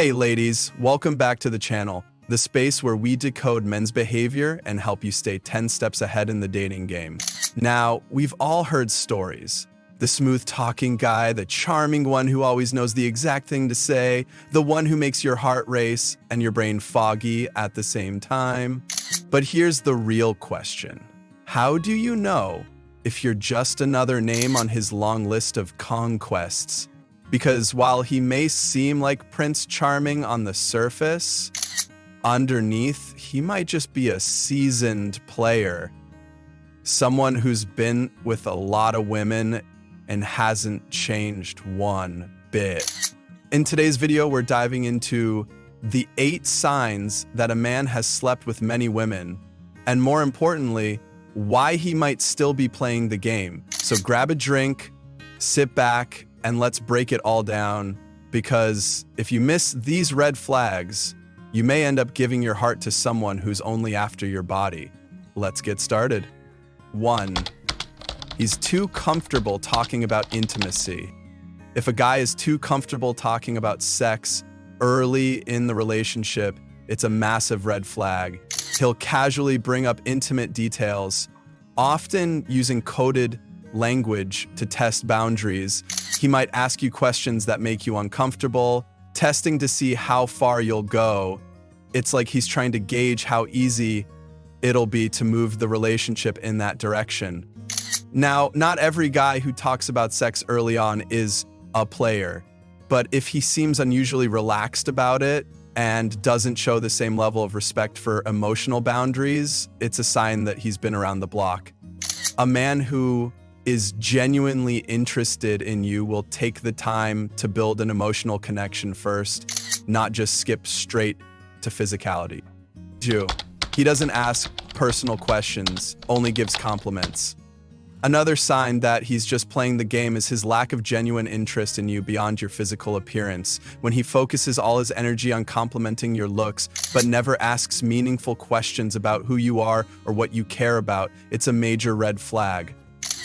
Hey ladies, welcome back to the channel, the space where we decode men's behavior and help you stay 10 steps ahead in the dating game. Now, we've all heard stories. The smooth-talking guy, the charming one who always knows the exact thing to say, the one who makes your heart race and your brain foggy at the same time. But here's the real question. How do you know if you're just another name on his long list of conquests? Because while he may seem like Prince Charming on the surface, underneath, he might just be a seasoned player. Someone who's been with a lot of women and hasn't changed one bit. In today's video, we're diving into the 8 signs that a man has slept with many women, and more importantly, why he might still be playing the game. So grab a drink, sit back, and let's break it all down, because if you miss these red flags, you may end up giving your heart to someone who's only after your body. Let's get started. 1. He's too comfortable talking about intimacy. If a guy is too comfortable talking about sex early in the relationship, it's a massive red flag. He'll casually bring up intimate details, often using coded language to test boundaries. He might ask you questions that make you uncomfortable, testing to see how far you'll go. It's like he's trying to gauge how easy it'll be to move the relationship in that direction. Now, not every guy who talks about sex early on is a player, but if he seems unusually relaxed about it and doesn't show the same level of respect for emotional boundaries, it's a sign that he's been around the block. A man who is genuinely interested in you will take the time to build an emotional connection first, not just skip straight to physicality. 2. He doesn't ask personal questions, only gives compliments. Another sign that he's just playing the game is his lack of genuine interest in you beyond your physical appearance. When he focuses all his energy on complimenting your looks, but never asks meaningful questions about who you are or what you care about, it's a major red flag.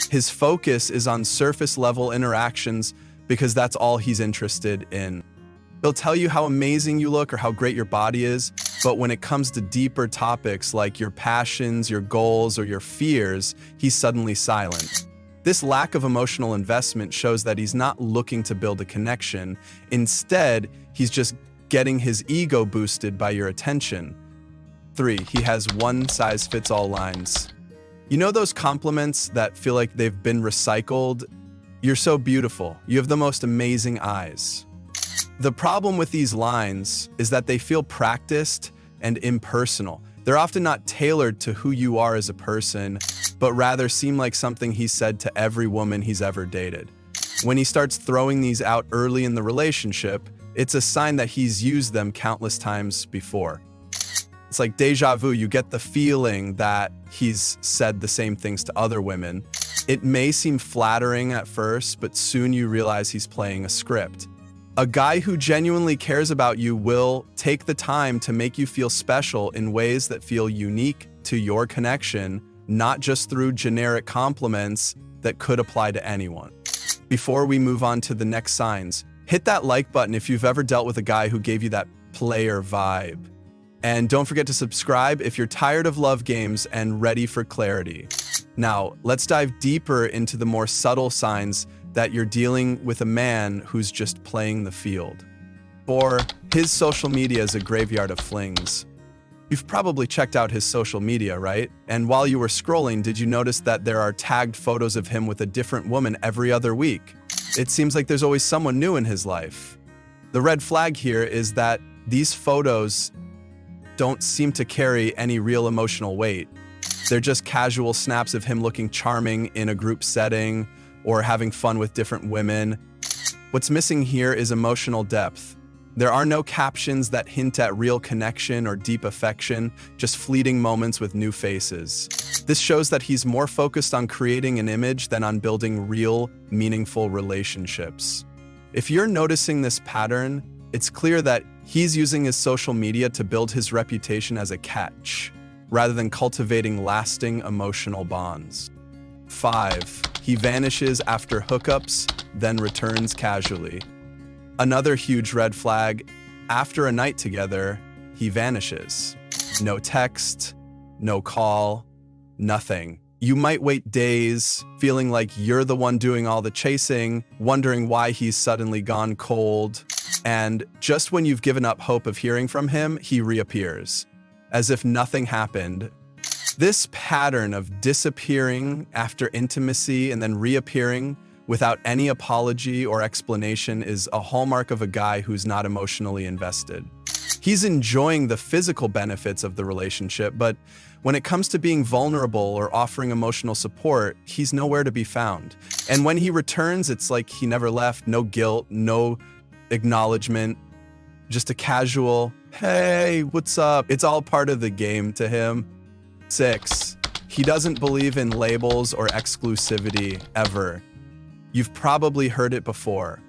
His focus is on surface-level interactions because that's all he's interested in. He'll tell you how amazing you look or how great your body is, but when it comes to deeper topics like your passions, your goals, or your fears, he's suddenly silent. This lack of emotional investment shows that he's not looking to build a connection. Instead, he's just getting his ego boosted by your attention. 3. He has one-size-fits-all lines. You know those compliments that feel like they've been recycled? You're so beautiful. You have the most amazing eyes. The problem with these lines is that they feel practiced and impersonal. They're often not tailored to who you are as a person, but rather seem like something he said to every woman he's ever dated. When he starts throwing these out early in the relationship, it's a sign that he's used them countless times before. It's like deja vu. You get the feeling that he's said the same things to other women. It may seem flattering at first, but soon you realize he's playing a script. A guy who genuinely cares about you will take the time to make you feel special in ways that feel unique to your connection, not just through generic compliments that could apply to anyone. Before we move on to the next signs, hit that like button if you've ever dealt with a guy who gave you that player vibe. And don't forget to subscribe if you're tired of love games and ready for clarity. Now, let's dive deeper into the more subtle signs that you're dealing with a man who's just playing the field. 4. His social media is a graveyard of flings. You've probably checked out his social media, right? And while you were scrolling, did you notice that there are tagged photos of him with a different woman every other week? It seems like there's always someone new in his life. The red flag here is that these photos don't seem to carry any real emotional weight. They're just casual snaps of him looking charming in a group setting or having fun with different women. What's missing here is emotional depth. There are no captions that hint at real connection or deep affection, just fleeting moments with new faces. This shows that he's more focused on creating an image than on building real, meaningful relationships. If you're noticing this pattern, it's clear that he's using his social media to build his reputation as a catch, rather than cultivating lasting emotional bonds. 5. He vanishes after hookups, then returns casually. Another huge red flag after a night together, he vanishes. No text, no call, nothing. You might wait days, feeling like you're the one doing all the chasing, wondering why he's suddenly gone cold. And just when you've given up hope of hearing from him, he reappears, as if nothing happened. This pattern of disappearing after intimacy and then reappearing without any apology or explanation is a hallmark of a guy who's not emotionally invested. He's enjoying the physical benefits of the relationship, but when it comes to being vulnerable or offering emotional support, he's nowhere to be found. And when he returns, it's like he never left. No guilt, no acknowledgement, just a casual, hey, what's up? It's all part of the game to him. 6, he doesn't believe in labels or exclusivity ever. You've probably heard it before.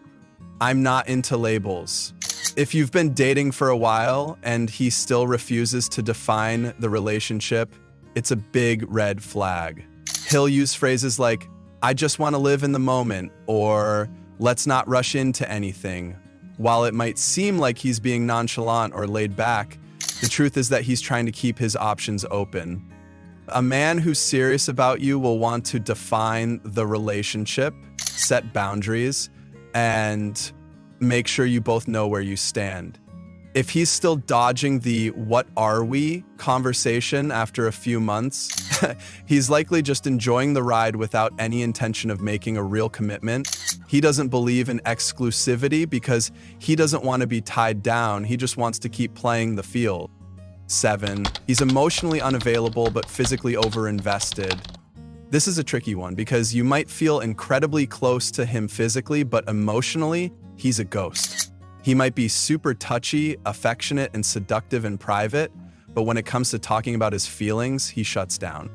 I'm not into labels. If you've been dating for a while and he still refuses to define the relationship, it's a big red flag. He'll use phrases like, I just want to live in the moment, or let's not rush into anything. While it might seem like he's being nonchalant or laid back, the truth is that he's trying to keep his options open. A man who's serious about you will want to define the relationship, set boundaries, and make sure you both know where you stand. If he's still dodging the "what are we" conversation after a few months, he's likely just enjoying the ride without any intention of making a real commitment. He doesn't believe in exclusivity because he doesn't want to be tied down. He just wants to keep playing the field. 7, he's emotionally unavailable but physically overinvested. This is a tricky one because you might feel incredibly close to him physically, but emotionally, he's a ghost. He might be super touchy, affectionate, and seductive in private, but when it comes to talking about his feelings, he shuts down.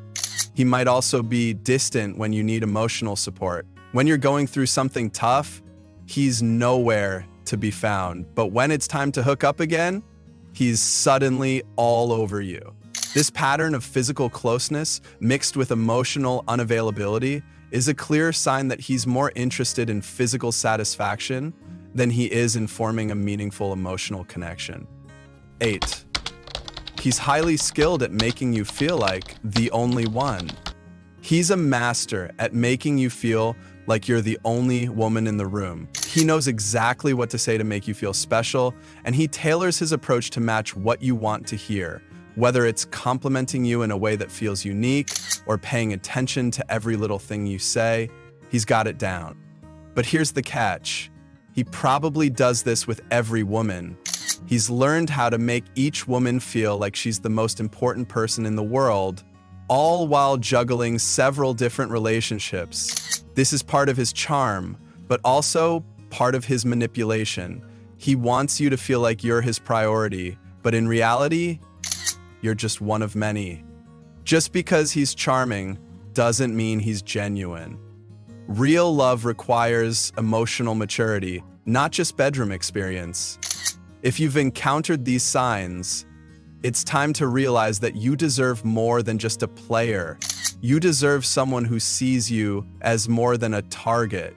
He might also be distant when you need emotional support. When you're going through something tough, he's nowhere to be found. But when it's time to hook up again, he's suddenly all over you. This pattern of physical closeness mixed with emotional unavailability is a clear sign that he's more interested in physical satisfaction than he is in forming a meaningful emotional connection. 8, he's highly skilled at making you feel like the only one. He's a master at making you feel like you're the only woman in the room. He knows exactly what to say to make you feel special, and he tailors his approach to match what you want to hear, whether it's complimenting you in a way that feels unique or paying attention to every little thing you say. He's got it down. But here's the catch. He probably does this with every woman. He's learned how to make each woman feel like she's the most important person in the world, all while juggling several different relationships. This is part of his charm, but also part of his manipulation. He wants you to feel like you're his priority, but in reality, you're just one of many. Just because he's charming doesn't mean he's genuine. Real love requires emotional maturity, not just bedroom experience. If you've encountered these signs, it's time to realize that you deserve more than just a player. You deserve someone who sees you as more than a target.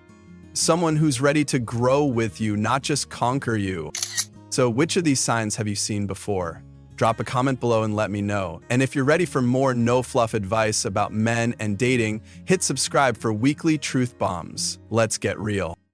Someone who's ready to grow with you, not just conquer you. So which of these signs have you seen before? Drop a comment below and let me know. And if you're ready for more no-fluff advice about men and dating, hit subscribe for weekly truth bombs. Let's get real.